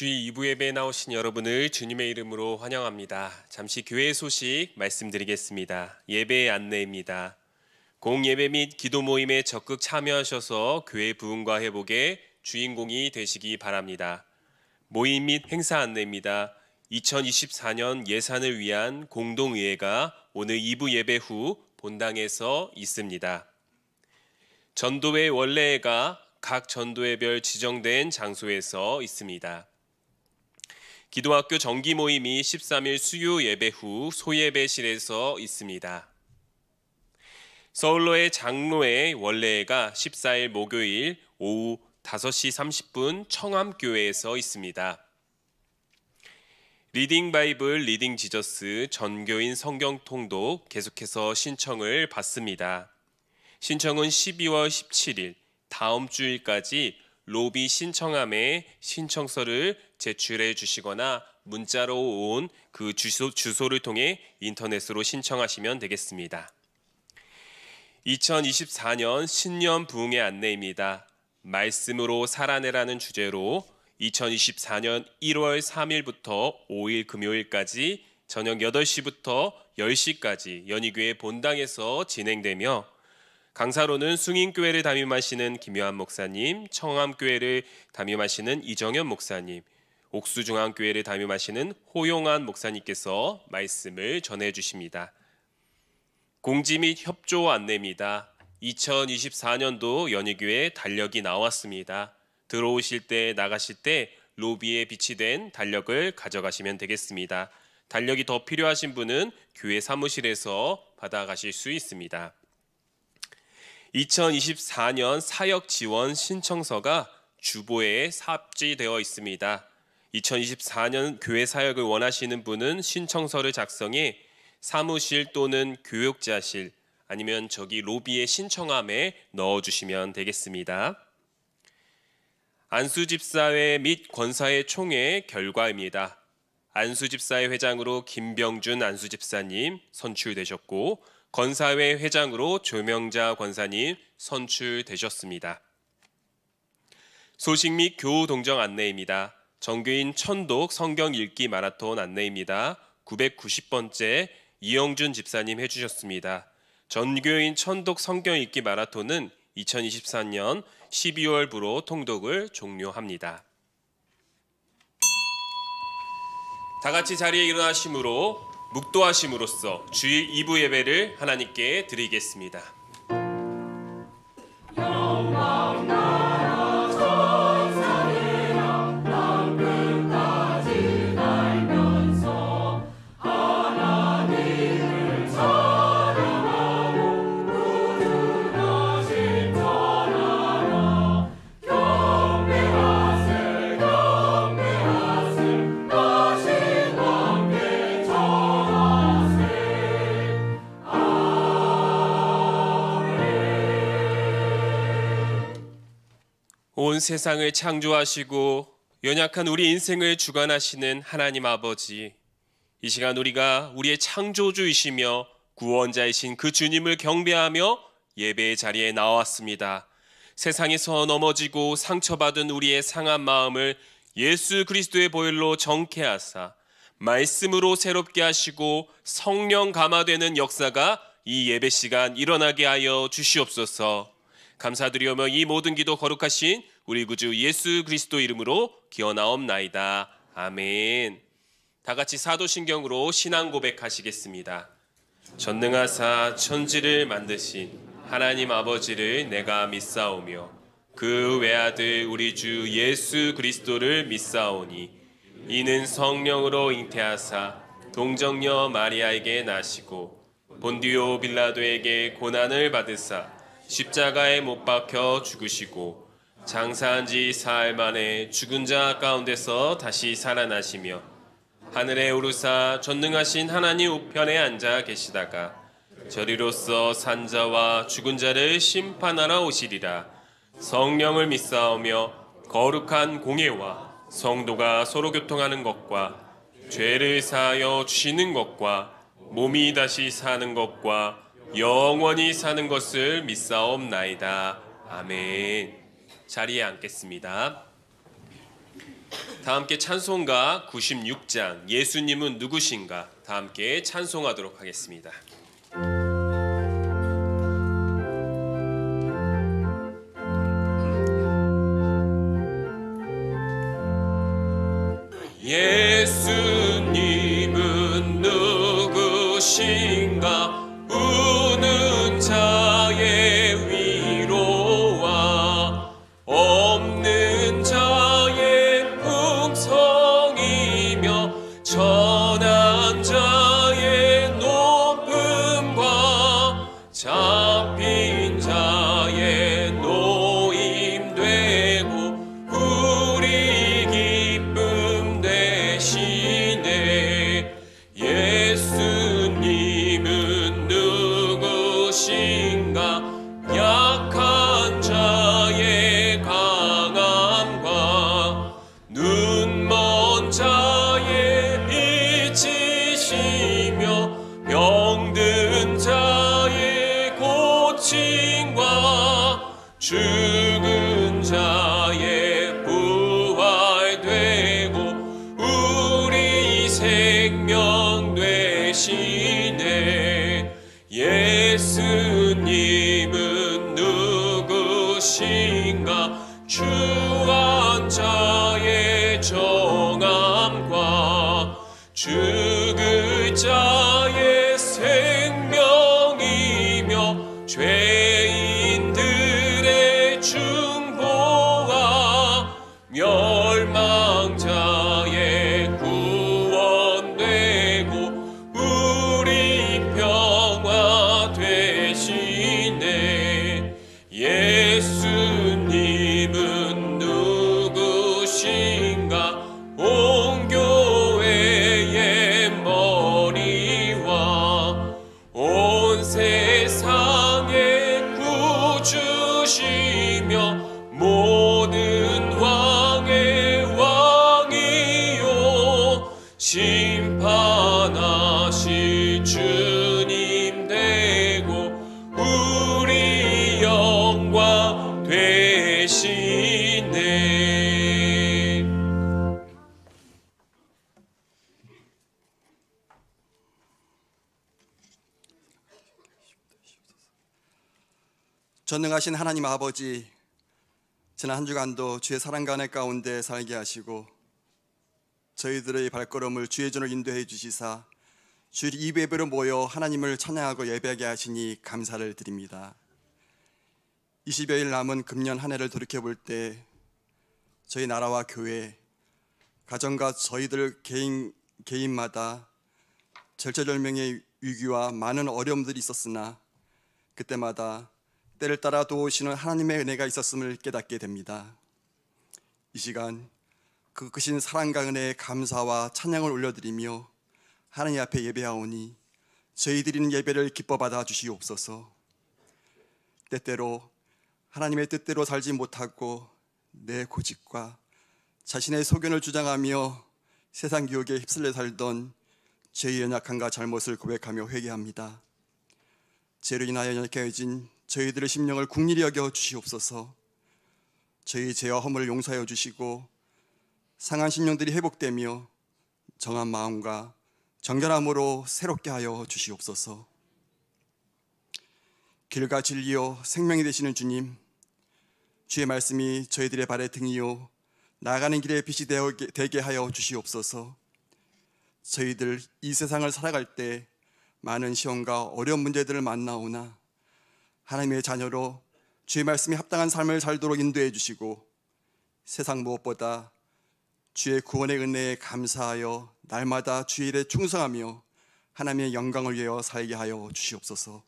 주일 2부 예배에 나오신 여러분을 주님의 이름으로 환영합니다. 잠시 교회 소식 말씀드리겠습니다. 예배 안내입니다. 공예배 및 기도 모임에 적극 참여하셔서 교회 부흥과 회복의 주인공이 되시기 바랍니다. 모임 및 행사 안내입니다. 2024년 예산을 위한 공동의회가 오늘 2부 예배 후 본당에서 있습니다. 전도회 원래회가 각 전도회별 지정된 장소에서 있습니다. 기도학교 정기 모임이 13일 수요 예배 후 소예배실에서 있습니다. 서울로의 장로회 원래회가 14일 목요일 오후 5시 30분 청암교회에서 있습니다. 리딩 바이블, 리딩 지저스, 전교인 성경 통독 계속해서 신청을 받습니다. 신청은 12월 17일 다음 주일까지 로비 신청함에 신청서를 제출해 주시거나 문자로 온 그 주소를 통해 인터넷으로 신청하시면 되겠습니다. 2024년 신년 부흥의 안내입니다. 말씀으로 살아내라는 주제로 2024년 1월 3일부터 5일 금요일까지 저녁 8시부터 10시까지 연희교회 본당에서 진행되며 강사로는 숭인교회를 담임하시는 김요한 목사님, 청암교회를 담임하시는 이정현 목사님, 옥수중앙교회를 담임하시는 호용한 목사님께서 말씀을 전해주십니다. 공지 및 협조 안내입니다. 2024년도 연희교회 달력이 나왔습니다. 들어오실 때 나가실 때 로비에 비치된 달력을 가져가시면 되겠습니다. 달력이 더 필요하신 분은 교회 사무실에서 받아가실 수 있습니다. 2024년 사역 지원 신청서가 주보에 삽입되어 있습니다. 2024년 교회 사역을 원하시는 분은 신청서를 작성해 사무실 또는 교육자실 아니면 저기 로비의 신청함에 넣어주시면 되겠습니다. 안수집사회 및 권사회 총회 결과입니다. 안수집사회 회장으로 김병준 안수집사님 선출되셨고 권사회 회장으로 조명자 권사님 선출되셨습니다. 소식 및 교우 동정 안내입니다. 정교인 천독 성경 읽기 마라톤 안내입니다. 990번째 이영준 집사님 해주셨습니다. 전교인 천독 성경 읽기 마라톤은 2024년 12월부로 통독을 종료합니다. 다 같이 자리에 일어나심으로 묵도하심으로써 주일 2부 예배를 하나님께 드리겠습니다. 온 세상을 창조하시고 연약한 우리 인생을 주관하시는 하나님 아버지, 이 시간 우리가 우리의 창조주이시며 구원자이신 그 주님을 경배하며 예배의 자리에 나왔습니다. 세상에서 넘어지고 상처받은 우리의 상한 마음을 예수 그리스도의 보혈로 정케하사 말씀으로 새롭게 하시고 성령 감화되는 역사가 이 예배 시간 일어나게 하여 주시옵소서. 감사드리오며 이 모든 기도 거룩하신 우리 구주 예수 그리스도 이름으로 기원하옵나이다. 아멘. 다 같이 사도신경으로 신앙 고백하시겠습니다. 전능하사 천지를 만드신 하나님 아버지를 내가 믿사오며 그 외아들 우리 주 예수 그리스도를 믿사오니 이는 성령으로 잉태하사 동정녀 마리아에게 나시고 본디오 빌라도에게 고난을 받으사 십자가에 못 박혀 죽으시고 장사한 지 사흘 만에 죽은 자 가운데서 다시 살아나시며 하늘에 오르사 전능하신 하나님 우편에 앉아 계시다가 저리로서 산자와 죽은 자를 심판하러 오시리라. 성령을 믿사오며 거룩한 공예와 성도가 서로 교통하는 것과 죄를 사하여 주시는 것과 몸이 다시 사는 것과 영원히 사는 것을 믿사옵나이다. 아멘. 자리에 앉겠습니다. 다 함께 찬송가 96장 예수님은 누구신가 다 함께 찬송하도록 하겠습니다. 예수님은 누구신가 우는 자의 위로와 없는 자의 풍성이며 천한 자의 높음과 잡힌 자의 노임되고 우리 기쁨 되시네. 예수님은 누구신가 약한 자의 강함과 눈먼 자의 빛이시며 병든 자의 고침과 죽은 자의 부활되고 우리 생명 되시네. 예수님은 누구신가 주한 자의 정함과 죽을 자의 생명이며 죄인들의 중보와 멸망자의 구원되고 우리 평화 되시네. 예수님은 누구신가 온 교회의 머리와 온 세상의 구주시며 모든 왕의 왕이요 심판하실 주님 되고 우리 영광 되시네. 전능하신 하나님 아버지, 지난 한 주간도 주의 사랑과 은혜 가운데 살게 하시고 저희들의 발걸음을 주의 전으로 인도해 주시사 주일 예배로 모여 하나님을 찬양하고 예배하게 하시니 감사를 드립니다. 20여일 남은 금년 한 해를 돌이켜볼 때 저희 나라와 교회, 가정과 저희들 개인마다 절체절명의 위기와 많은 어려움들이 있었으나 그때마다 때를 따라 도우시는 하나님의 은혜가 있었음을 깨닫게 됩니다. 이 시간 그 크신 사랑과 은혜에 감사와 찬양을 올려드리며 하나님 앞에 예배하오니 저희 드리는 예배를 기뻐 받아 주시옵소서. 때때로 하나님의 뜻대로 살지 못하고 내 고집과 자신의 소견을 주장하며 세상 유혹에 휩쓸려 살던 저희 연약함과 잘못을 고백하며 회개합니다. 죄로 인하여 연약해진 저희들의 심령을 긍휼히 여겨 주시옵소서. 저희 죄와 허물을 용서하여 주시고 상한 심령들이 회복되며 정한 마음과 정결함으로 새롭게 하여 주시옵소서. 길과 진리요 생명이 되시는 주님, 주의 말씀이 저희들의 발의 등이요 나아가는 길에 빛이 되게 하여 주시옵소서. 저희들 이 세상을 살아갈 때 많은 시험과 어려운 문제들을 만나오나 하나님의 자녀로 주의 말씀이 합당한 삶을 살도록 인도해 주시고 세상 무엇보다 주의 구원의 은혜에 감사하여 날마다 주의 일에 충성하며 하나님의 영광을 위하여 살게 하여 주시옵소서.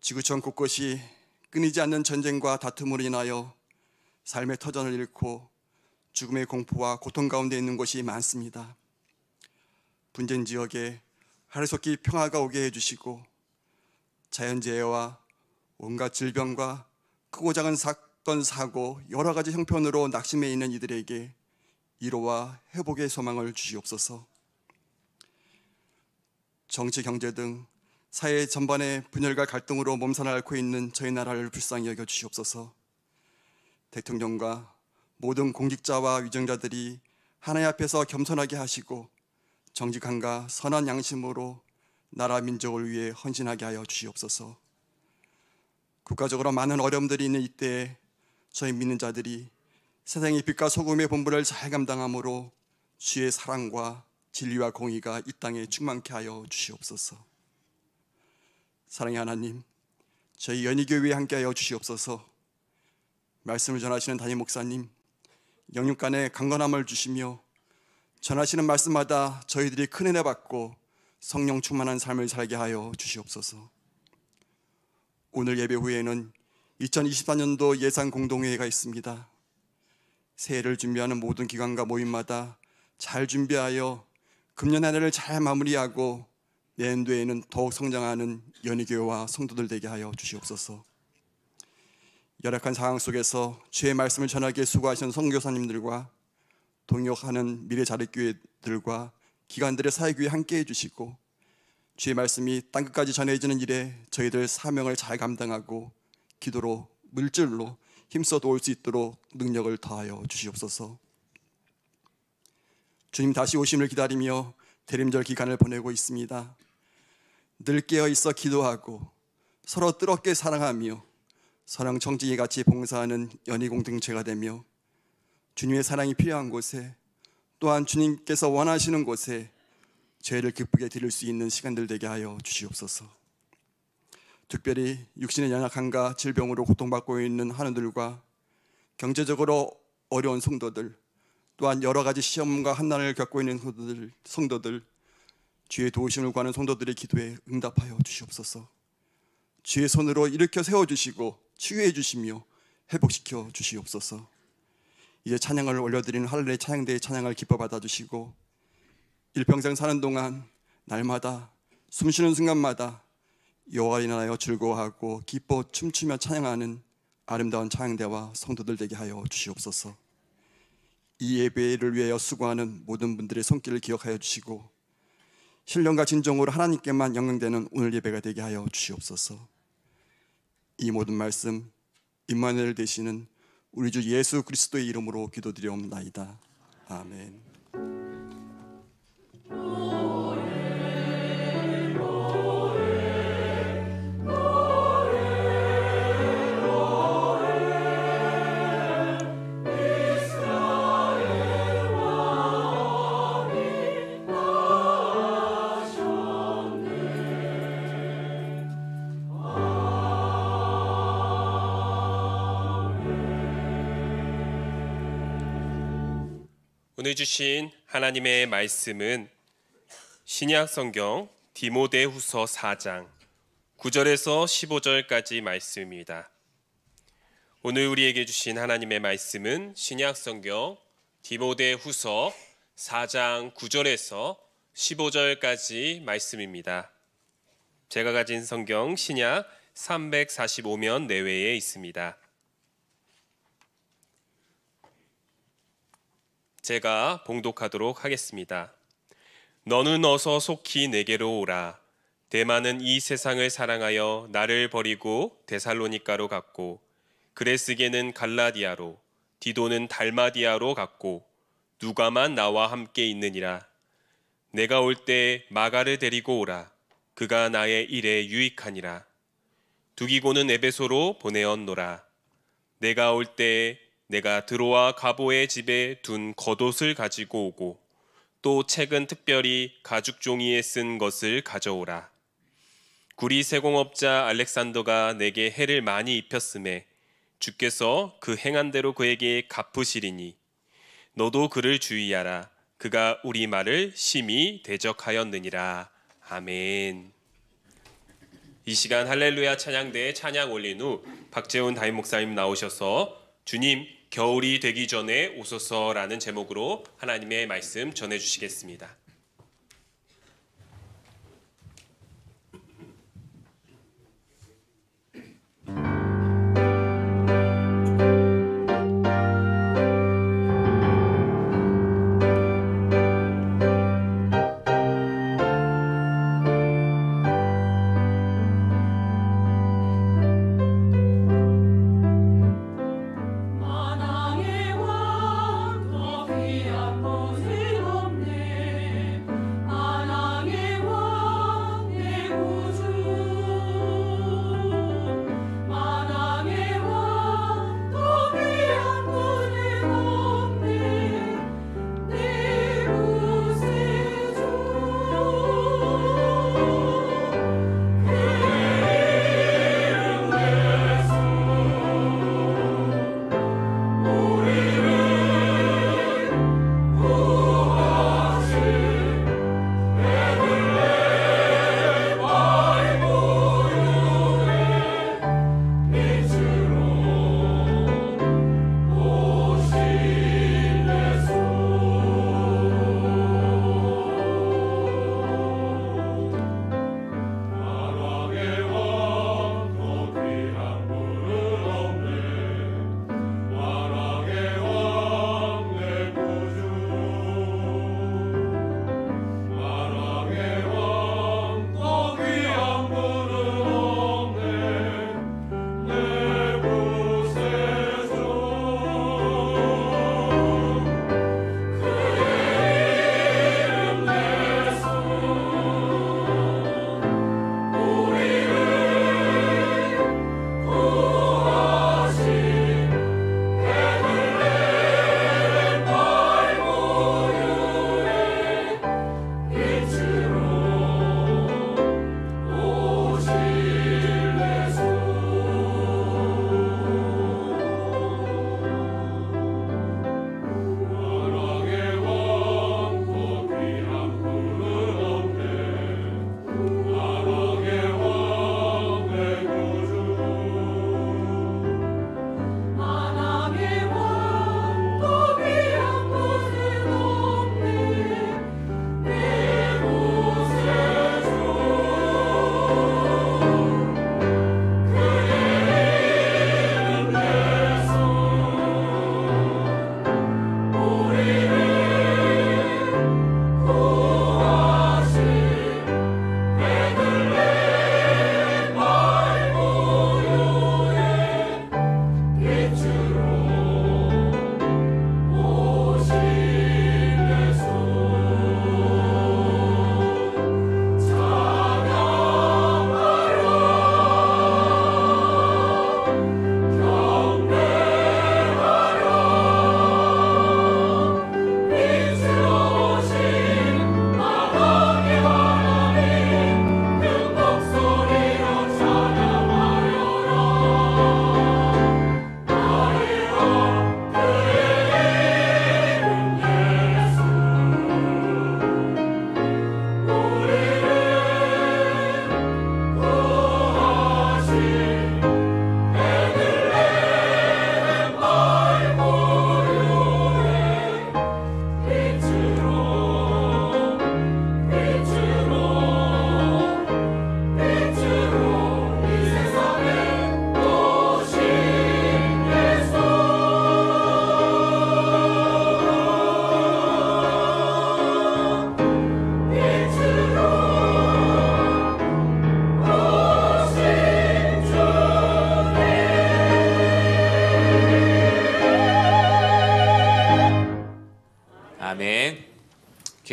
지구촌 곳곳이 끊이지 않는 전쟁과 다툼으로 인하여 삶의 터전을 잃고 죽음의 공포와 고통 가운데 있는 곳이 많습니다. 분쟁 지역에 하루속히 평화가 오게 해주시고 자연재해와 온갖 질병과 크고 작은 사건, 사고 여러 가지 형편으로 낙심해 있는 이들에게 위로와 회복의 소망을 주시옵소서. 정치, 경제 등 사회 전반의 분열과 갈등으로 몸살을 앓고 있는 저희 나라를 불쌍히 여겨 주시옵소서. 대통령과 모든 공직자와 위정자들이 하나님 앞에서 겸손하게 하시고 정직함과 선한 양심으로 나라 민족을 위해 헌신하게 하여 주시옵소서. 국가적으로 많은 어려움들이 있는 이때에 저희 믿는 자들이 세상의 빛과 소금의 본분을 잘 감당함으로 주의 사랑과 진리와 공의가 이 땅에 충만케 하여 주시옵소서. 사랑의 하나님, 저희 연희교회에 함께하여 주시옵소서. 말씀을 전하시는 담임 목사님, 영육간에 강건함을 주시며 전하시는 말씀마다 저희들이 큰 은혜 받고 성령 충만한 삶을 살게 하여 주시옵소서. 오늘 예배 후에는 2024년도 예산 공동회의가 있습니다. 새해를 준비하는 모든 기관과 모임마다 잘 준비하여 금년 한 해를 잘 마무리하고 내년도에는 더욱 성장하는 연희교회와 성도들 되게 하여 주시옵소서. 열악한 상황 속에서 주의 말씀을 전하기에 수고하시는 선교사님들과 동역하는 미래자립교회들과 기관들의 사역위에 함께해 주시고 주의 말씀이 땅끝까지 전해지는 일에 저희들 사명을 잘 감당하고 기도로 물질로 힘써 도울 수 있도록 능력을 더하여 주시옵소서. 주님 다시 오심을 기다리며 대림절 기간을 보내고 있습니다. 늘 깨어 있어 기도하고 서로 뜨겁게 사랑하며 선한 청지기 같이 봉사하는 연희 공동체가 되며 주님의 사랑이 필요한 곳에 또한 주님께서 원하시는 곳에 죄를 기쁘게 드릴 수 있는 시간들 되게 하여 주시옵소서. 특별히 육신의 연약함과 질병으로 고통받고 있는 한우들과 경제적으로 어려운 성도들, 또한 여러 가지 시험과 환난을 겪고 있는 성도들, 주의 도우심을 구하는 성도들의 기도에 응답하여 주시옵소서. 주의 손으로 일으켜 세워주시고 치유해 주시며 회복시켜 주시옵소서. 이제 찬양을 올려드리는 할렐루야 찬양대의 찬양을 기뻐 받아주시고 일평생 사는 동안 날마다 숨쉬는 순간마다 여호와를 인하여 즐거워하고 기뻐 춤추며 찬양하는 아름다운 찬양대와 성도들 되게 하여 주시옵소서. 이 예배를 위하여 수고하는 모든 분들의 손길을 기억하여 주시고 신령과 진정으로 하나님께만 영광되는 오늘 예배가 되게 하여 주시옵소서. 이 모든 말씀 임마누엘 되시는 우리 주 예수 그리스도의 이름으로 기도드리옵나이다. 아멘. 오늘 주신 하나님의 말씀은 신약 성경 디모데후서 4장 9절에서 15절까지 말씀입니다. 오늘 우리에게 주신 하나님의 말씀은 신약 성경 디모데후서 4장 9절에서 15절까지 말씀입니다. 제가 가진 성경 신약 345면 내외에 있습니다. 제가 봉독하도록 하겠습니다. 너는 어서 속히 내게로 오라. 데마는 이 세상을 사랑하여 나를 버리고 데살로니가로 갔고 그레스게는 갈라디아로 디도는 달마디아로 갔고 누가만 나와 함께 있느니라. 내가 올 때 마가를 데리고 오라. 그가 나의 일에 유익하니라. 두기고는 에베소로 보내었노라. 내가 올 때 내가 드로아 가보의 집에 둔 겉옷을 가지고 오고 또 책은 특별히 가죽 종이에 쓴 것을 가져오라. 구리 세공업자 알렉산더가 내게 해를 많이 입혔음에 주께서 그 행한 대로 그에게 갚으시리니 너도 그를 주의하라. 그가 우리 말을 심히 대적하였느니라. 아멘. 이 시간 할렐루야 찬양대에 찬양 올린 후 박재훈 담임 목사님 나오셔서 주님 겨울이 되기 전에 오소서라는 제목으로 하나님의 말씀 전해주시겠습니다. 만왕의 왕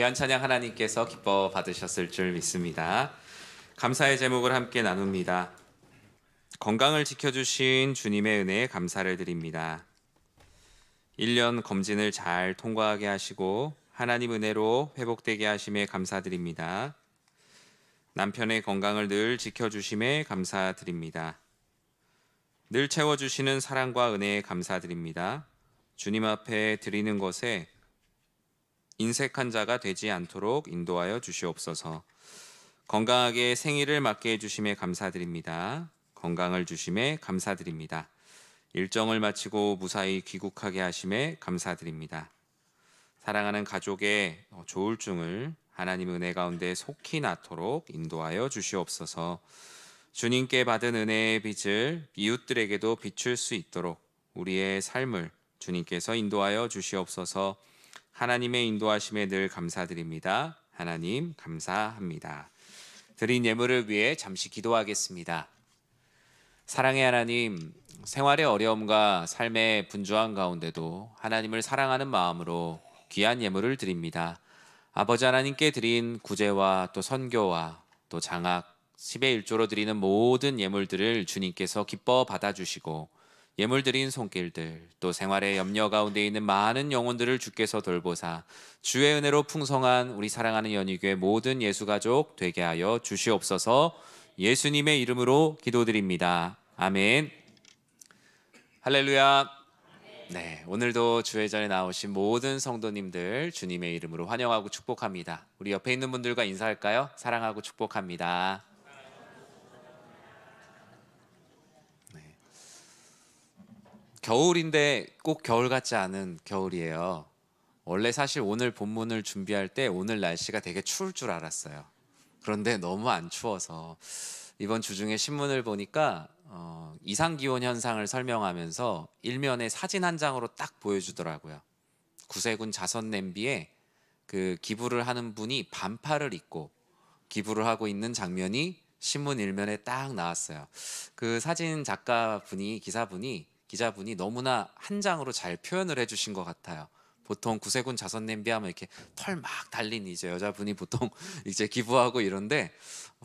귀한 찬양 하나님께서 기뻐 받으셨을 줄 믿습니다. 감사의 제목을 함께 나눕니다. 건강을 지켜주신 주님의 은혜에 감사를 드립니다. 1년 검진을 잘 통과하게 하시고 하나님 은혜로 회복되게 하심에 감사드립니다. 남편의 건강을 늘 지켜주심에 감사드립니다. 늘 채워주시는 사랑과 은혜에 감사드립니다. 주님 앞에 드리는 것에 인색한 자가 되지 않도록 인도하여 주시옵소서. 건강하게 생일을 맞게 해주심에 감사드립니다. 건강을 주심에 감사드립니다. 일정을 마치고 무사히 귀국하게 하심에 감사드립니다. 사랑하는 가족의 조울증을 하나님 은혜 가운데 속히 낳도록 인도하여 주시옵소서. 주님께 받은 은혜의 빛을 이웃들에게도 비출 수 있도록 우리의 삶을 주님께서 인도하여 주시옵소서. 하나님의 인도하심에 늘 감사드립니다. 하나님 감사합니다. 드린 예물을 위해 잠시 기도하겠습니다. 사랑의 하나님, 생활의 어려움과 삶의 분주한 가운데도 하나님을 사랑하는 마음으로 귀한 예물을 드립니다. 아버지 하나님께 드린 구제와 또 선교와 또 장학, 10의 1조로 드리는 모든 예물들을 주님께서 기뻐 받아주시고 예물 드린 손길들, 또 생활의 염려 가운데 있는 많은 영혼들을 주께서 돌보사 주의 은혜로 풍성한 우리 사랑하는 연희교회 모든 예수가족 되게 하여 주시옵소서. 예수님의 이름으로 기도드립니다. 아멘. 할렐루야. 네, 오늘도 주회전에 나오신 모든 성도님들 주님의 이름으로 환영하고 축복합니다. 우리 옆에 있는 분들과 인사할까요? 사랑하고 축복합니다. 겨울인데 꼭 겨울 같지 않은 겨울이에요. 원래 사실 오늘 본문을 준비할 때 오늘 날씨가 되게 추울 줄 알았어요. 그런데 너무 안 추워서 이번 주 중에 신문을 보니까 이상기온 현상을 설명하면서 일면에 사진 한 장으로 딱 보여주더라고요. 구세군 자선 냄비에 그 기부를 하는 분이 반팔을 입고 기부를 하고 있는 장면이 신문 일면에 딱 나왔어요. 그 사진 작가분이 기자분이 너무나 한 장으로 잘 표현을 해주신 것 같아요. 보통 구세군 자선 냄비 하면 이렇게 털 막 달린 이제 여자분이 보통 이제 기부하고 이런데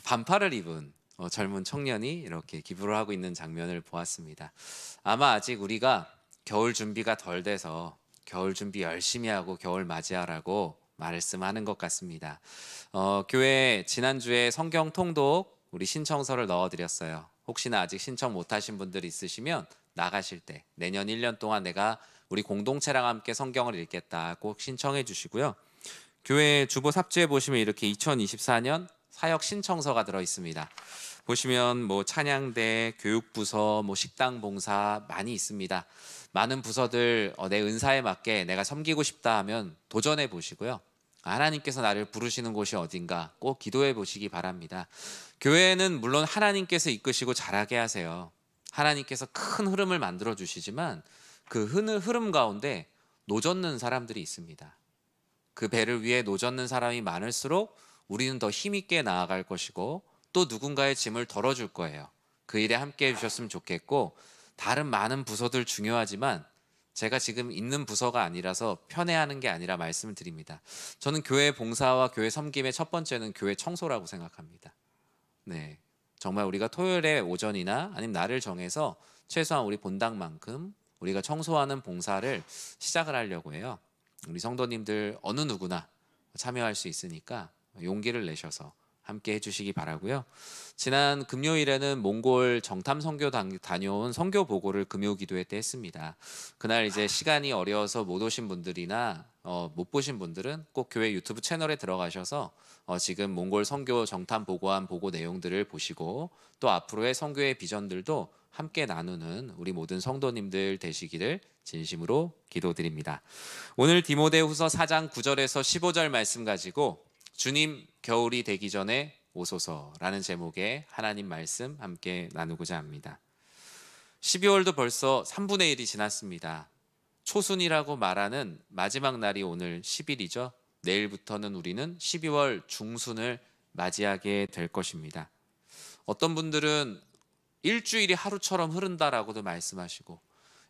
반팔을 입은 젊은 청년이 이렇게 기부를 하고 있는 장면을 보았습니다. 아마 아직 우리가 겨울 준비가 덜 돼서 겨울 준비 열심히 하고 겨울 맞이하라고 말씀하는 것 같습니다. 교회 지난주에 성경 통독 우리 신청서를 넣어드렸어요. 혹시나 아직 신청 못하신 분들 있으시면 나가실 때 내년 1년 동안 내가 우리 공동체랑 함께 성경을 읽겠다 꼭 신청해 주시고요. 교회 주보 삽지에 보시면 이렇게 2024년 사역 신청서가 들어 있습니다. 보시면 뭐 찬양대, 교육부서, 뭐 식당 봉사 많이 있습니다. 많은 부서들 내 은사에 맞게 내가 섬기고 싶다 하면 도전해 보시고요. 하나님께서 나를 부르시는 곳이 어딘가 꼭 기도해 보시기 바랍니다. 교회는 물론 하나님께서 이끄시고 잘하게 하세요. 하나님께서 큰 흐름을 만들어 주시지만 그 흐름 가운데 노젓는 사람들이 있습니다. 그 배를 위해 노젓는 사람이 많을수록 우리는 더 힘있게 나아갈 것이고 또 누군가의 짐을 덜어줄 거예요. 그 일에 함께 해주셨으면 좋겠고 다른 많은 부서들 중요하지만 제가 지금 있는 부서가 아니라서 편애하는 게 아니라 말씀을 드립니다. 저는 교회 봉사와 교회 섬김의 첫 번째는 교회 청소라고 생각합니다. 네, 정말 우리가 토요일에 오전이나 아니면 날을 정해서 최소한 우리 본당만큼 우리가 청소하는 봉사를 시작을 하려고 해요. 우리 성도님들 어느 누구나 참여할 수 있으니까 용기를 내셔서 함께 해주시기 바라고요. 지난 금요일에는 몽골 정탐 선교 다녀온 선교 보고를 금요 기도회 때 했습니다. 그날 이제 시간이 어려워서 못 오신 분들이나 못 보신 분들은 꼭 교회 유튜브 채널에 들어가셔서 지금 몽골 선교 정탐 보고한 보고 내용들을 보시고 또 앞으로의 선교의 비전들도 함께 나누는 우리 모든 성도님들 되시기를 진심으로 기도드립니다. 오늘 디모데후서 4장 9절에서 15절 말씀 가지고 주님 겨울이 되기 전에 오소서라는 제목의 하나님 말씀 함께 나누고자 합니다. 12월도 벌써 3분의 1이 지났습니다. 초순이라고 말하는 마지막 날이 오늘 10일이죠. 내일부터는 우리는 12월 중순을 맞이하게 될 것입니다. 어떤 분들은 일주일이 하루처럼 흐른다라고도 말씀하시고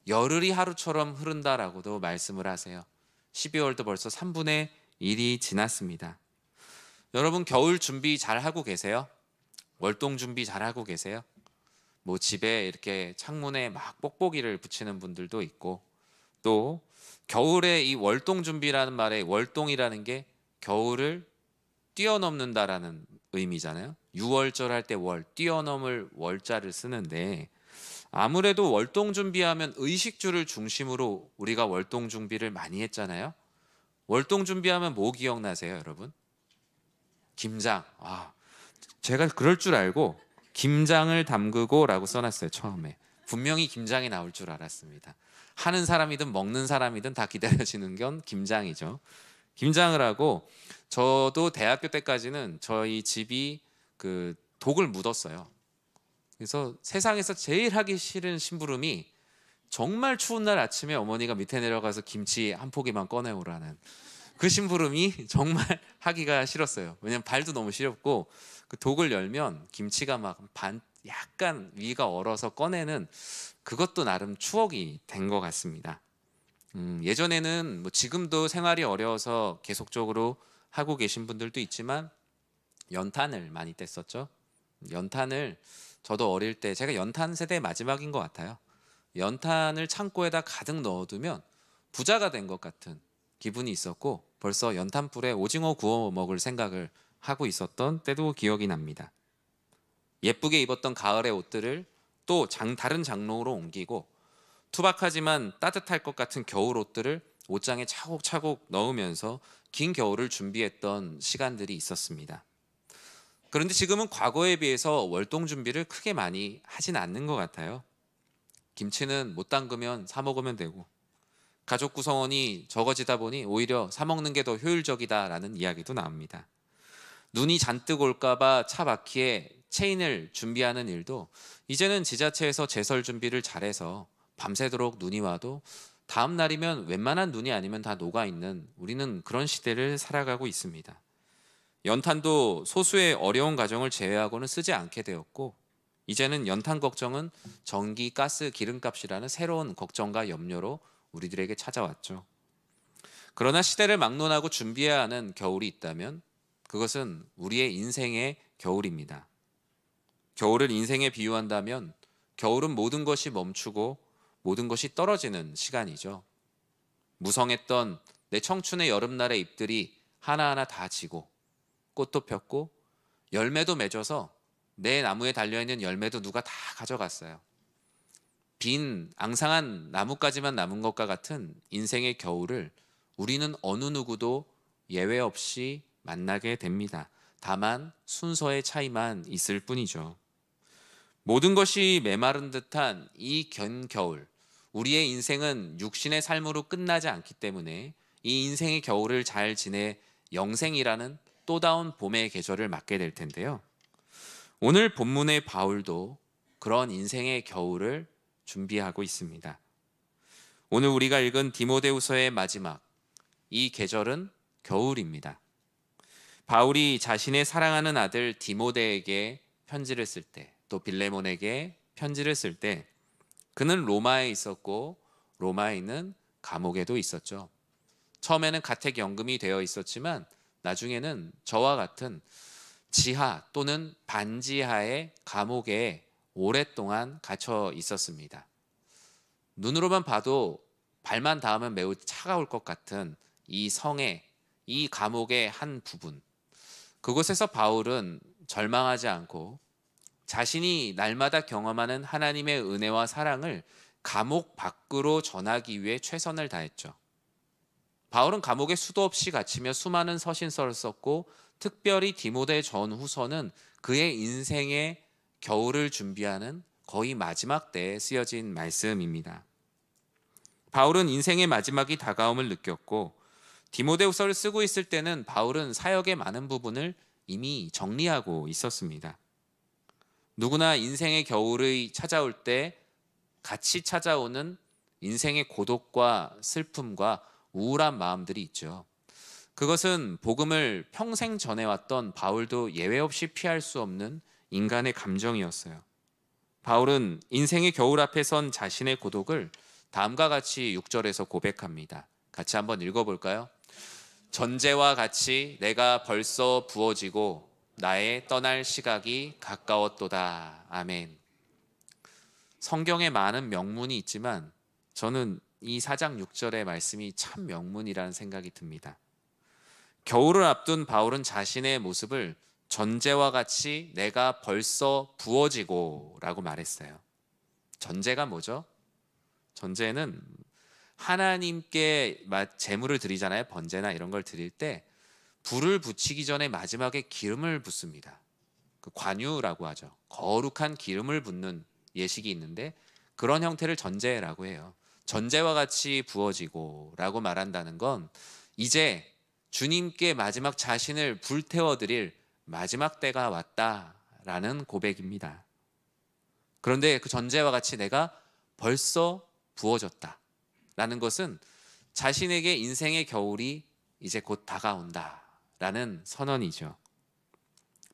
열흘이 하루처럼 흐른다라고도 말씀을 하세요. 12월도 벌써 3분의 일이 지났습니다. 여러분 겨울 준비 잘 하고 계세요? 월동 준비 잘 하고 계세요? 뭐 집에 이렇게 창문에 막 뽁뽁이를 붙이는 분들도 있고, 또 겨울에 이 월동 준비라는 말에 월동이라는 게 겨울을 뛰어넘는다라는 의미잖아요. 유월절 할 때 월, 뛰어넘을 월자를 쓰는데, 아무래도 월동 준비하면 의식주를 중심으로 우리가 월동 준비를 많이 했잖아요. 월동 준비하면 뭐 기억나세요, 여러분? 김장. 제가 그럴 줄 알고 김장을 담그고라고 써놨어요. 처음에 분명히 김장이 나올 줄 알았습니다. 하는 사람이든 먹는 사람이든 다 기다려지는 건 김장이죠. 김장을 하고, 저도 대학교 때까지는 저희 집이 그 독을 묻었어요. 그래서 세상에서 제일 하기 싫은 심부름이 정말 추운 날 아침에 어머니가 밑에 내려가서 김치 한 포기만 꺼내오라는 그 심부름이 정말 하기가 싫었어요. 왜냐면 발도 너무 시렵고, 그 독을 열면 김치가 막 약간 위가 얼어서 꺼내는, 그것도 나름 추억이 된 것 같습니다. 예전에는 뭐 지금도 생활이 어려워서 계속적으로 하고 계신 분들도 있지만 연탄을 많이 뗐었죠. 연탄을 저도 어릴 때, 제가 연탄 세대 마지막인 것 같아요. 연탄을 창고에다 가득 넣어두면 부자가 된 것 같은 기분이 있었고, 벌써 연탄불에 오징어 구워 먹을 생각을 하고 있었던 때도 기억이 납니다. 예쁘게 입었던 가을의 옷들을 또 다른 장롱으로 옮기고, 투박하지만 따뜻할 것 같은 겨울 옷들을 옷장에 차곡차곡 넣으면서 긴 겨울을 준비했던 시간들이 있었습니다. 그런데 지금은 과거에 비해서 월동 준비를 크게 많이 하진 않는 것 같아요. 김치는 못 담그면 사 먹으면 되고, 가족 구성원이 적어지다 보니 오히려 사 먹는 게 더 효율적이다라는 이야기도 나옵니다. 눈이 잔뜩 올까봐 차 바퀴에 체인을 준비하는 일도 이제는 지자체에서 제설 준비를 잘해서 밤새도록 눈이 와도 다음 날이면 웬만한 눈이 아니면 다 녹아있는, 우리는 그런 시대를 살아가고 있습니다. 연탄도 소수의 어려운 가정을 제외하고는 쓰지 않게 되었고, 이제는 연탄 걱정은 전기, 가스, 기름값이라는 새로운 걱정과 염려로 우리들에게 찾아왔죠. 그러나 시대를 막론하고 준비해야 하는 겨울이 있다면 그것은 우리의 인생의 겨울입니다. 겨울을 인생에 비유한다면 겨울은 모든 것이 멈추고 모든 것이 떨어지는 시간이죠. 무성했던 내 청춘의 여름날의 잎들이 하나하나 다 지고, 꽃도 폈고 열매도 맺어서 내 나무에 달려있는 열매도 누가 다 가져갔어요. 빈 앙상한 나뭇가지만 남은 것과 같은 인생의 겨울을 우리는 어느 누구도 예외 없이 만나게 됩니다. 다만 순서의 차이만 있을 뿐이죠. 모든 것이 메마른 듯한 이 겨울, 우리의 인생은 육신의 삶으로 끝나지 않기 때문에 이 인생의 겨울을 잘 지내 영생이라는 또다운 봄의 계절을 맞게 될 텐데요. 오늘 본문의 바울도 그런 인생의 겨울을 준비하고 있습니다. 오늘 우리가 읽은 디모데후서의 마지막, 이 계절은 겨울입니다. 바울이 자신의 사랑하는 아들 디모데에게 편지를 쓸 때, 또 빌레몬에게 편지를 쓸 때, 그는 로마에 있었고 로마에 있는 감옥에도 있었죠. 처음에는 가택연금이 되어 있었지만 나중에는 저와 같은 지하 또는 반지하의 감옥에 오랫동안 갇혀 있었습니다. 눈으로만 봐도 발만 닿으면 매우 차가울 것 같은 이 성의, 이 감옥의 한 부분, 그곳에서 바울은 절망하지 않고 자신이 날마다 경험하는 하나님의 은혜와 사랑을 감옥 밖으로 전하기 위해 최선을 다했죠. 바울은 감옥에 수도 없이 갇히며 수많은 서신서를 썼고, 특별히 디모데 전후서는 그의 인생의 겨울을 준비하는 거의 마지막 때에 쓰여진 말씀입니다. 바울은 인생의 마지막이 다가옴을 느꼈고, 디모데후서를 쓰고 있을 때는 바울은 사역의 많은 부분을 이미 정리하고 있었습니다. 누구나 인생의 겨울이 찾아올 때 같이 찾아오는 인생의 고독과 슬픔과 우울한 마음들이 있죠. 그것은 복음을 평생 전해왔던 바울도 예외 없이 피할 수 없는 인간의 감정이었어요. 바울은 인생의 겨울 앞에 선 자신의 고독을 다음과 같이 6절에서 고백합니다. 같이 한번 읽어볼까요? 전제와 같이 내가 벌써 부어지고 나의 떠날 시각이 가까웠도다. 아멘. 성경에 많은 명문이 있지만 저는 이 4장 6절의 말씀이 참 명문이라는 생각이 듭니다. 겨울을 앞둔 바울은 자신의 모습을 전제와 같이 내가 벌써 부어지고 라고 말했어요. 전제가 뭐죠? 전제는 하나님께 제물을 드리잖아요. 번제나 이런 걸 드릴 때 불을 붙이기 전에 마지막에 기름을 붓습니다. 그 관유라고 하죠. 거룩한 기름을 붓는 예식이 있는데 그런 형태를 전제라고 해요. 전제와 같이 부어지고 라고 말한다는 건 이제 주님께 마지막 자신을 불태워 드릴 마지막 때가 왔다라는 고백입니다. 그런데 그 전제와 같이 내가 벌써 부어졌다 라는 것은 자신에게 인생의 겨울이 이제 곧 다가온다 라는 선언이죠.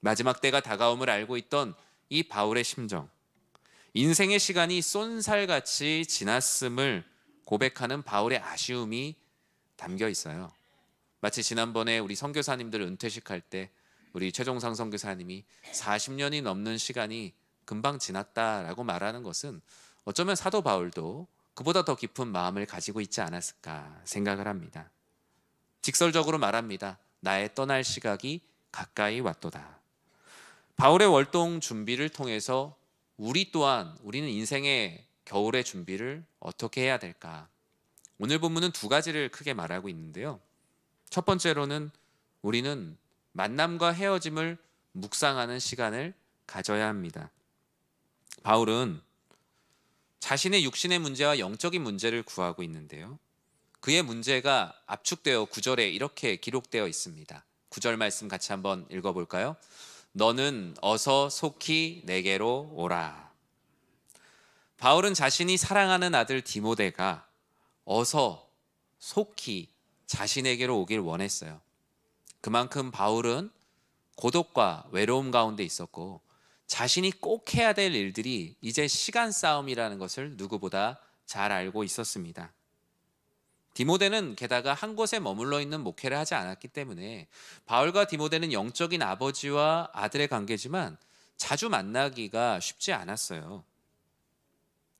마지막 때가 다가옴을 알고 있던 이 바울의 심정, 인생의 시간이 쏜살같이 지났음을 고백하는 바울의 아쉬움이 담겨 있어요. 마치 지난번에 우리 선교사님들 은퇴식 할 때 우리 최종상 선교사님이 40년이 넘는 시간이 금방 지났다라고 말하는 것은 어쩌면 사도 바울도 그보다 더 깊은 마음을 가지고 있지 않았을까 생각을 합니다. 직설적으로 말합니다. 나의 떠날 시각이 가까이 왔도다. 바울의 월동 준비를 통해서 우리 또한 우리는 인생의 겨울의 준비를 어떻게 해야 될까? 오늘 본문은 두 가지를 크게 말하고 있는데요. 첫 번째로는 우리는 만남과 헤어짐을 묵상하는 시간을 가져야 합니다. 바울은 자신의 육신의 문제와 영적인 문제를 구하고 있는데요. 그의 문제가 압축되어 9절에 이렇게 기록되어 있습니다. 9절 말씀 같이 한번 읽어볼까요? 너는 어서 속히 내게로 오라. 바울은 자신이 사랑하는 아들 디모데가 어서 속히 자신에게로 오길 원했어요. 그만큼 바울은 고독과 외로움 가운데 있었고 자신이 꼭 해야 될 일들이 이제 시간 싸움이라는 것을 누구보다 잘 알고 있었습니다. 디모데는 게다가 한 곳에 머물러 있는 목회를 하지 않았기 때문에 바울과 디모데는 영적인 아버지와 아들의 관계지만 자주 만나기가 쉽지 않았어요.